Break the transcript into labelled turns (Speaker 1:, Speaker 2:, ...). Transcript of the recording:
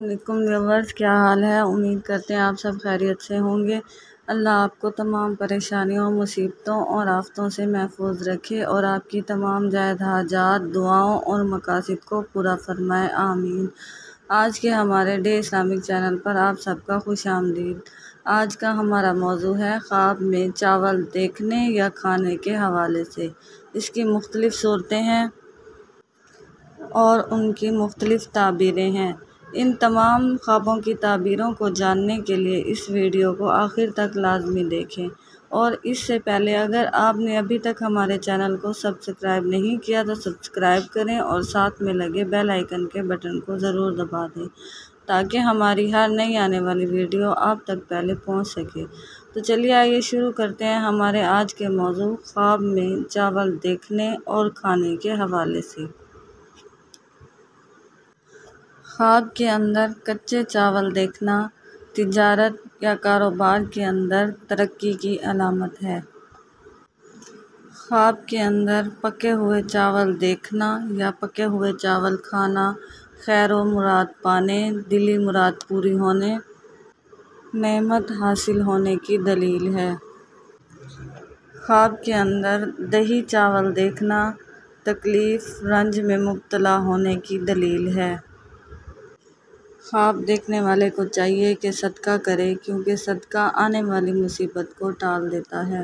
Speaker 1: علیکم ویورز، کیا حال ہے؟ امید کرتے ہیں آپ سب خیریت سے ہوں گے۔ اللہ آپ کو تمام پریشانیوں، مصیبتوں اور آفتوں سے محفوظ رکھے اور آپ کی تمام جائز حاجات، دعاؤں اور مقاصد کو پورا فرمائے، آمین۔ آج کے ہمارے ڈے اسلامک چینل پر آپ سب کا خوش آمدید۔ آج کا ہمارا موضوع ہے خواب میں چاول دیکھنے یا کھانے کے حوالے سے۔ اس کی مختلف صورتیں ہیں اور ان کی مختلف تعبیریں ہیں۔ ان تمام خوابوں کی تعبیروں کو جاننے کے لیے اس ویڈیو کو آخر تک لازمی دیکھیں، اور اس سے پہلے اگر آپ نے ابھی تک ہمارے چینل کو سبسکرائب نہیں کیا تو سبسکرائب کریں اور ساتھ میں لگے بیل آئیکن کے بٹن کو ضرور دبا دیں تاکہ ہماری ہر نئی آنے والی ویڈیو آپ تک پہلے پہنچ سکے۔ تو چلیے آئیے شروع کرتے ہیں ہمارے آج کے موضوع خواب میں چاول دیکھنے اور کھانے کے حوالے سے۔ خواب کے اندر کچے چاول دیکھنا تجارت یا کاروبار کے اندر ترقی کی علامت ہے۔ خواب کے اندر پکے ہوئے چاول دیکھنا یا پکے ہوئے چاول کھانا خیر و مراد پانے، دلی مراد پوری ہونے، نعمت حاصل ہونے کی دلیل ہے۔ خواب کے اندر دہی چاول دیکھنا تکلیف رنج میں مبتلا ہونے کی دلیل ہے۔ خواب دیکھنے والے کو چاہیے کہ صدقہ کرے کیونکہ صدقہ آنے والی مصیبت کو ٹال دیتا ہے۔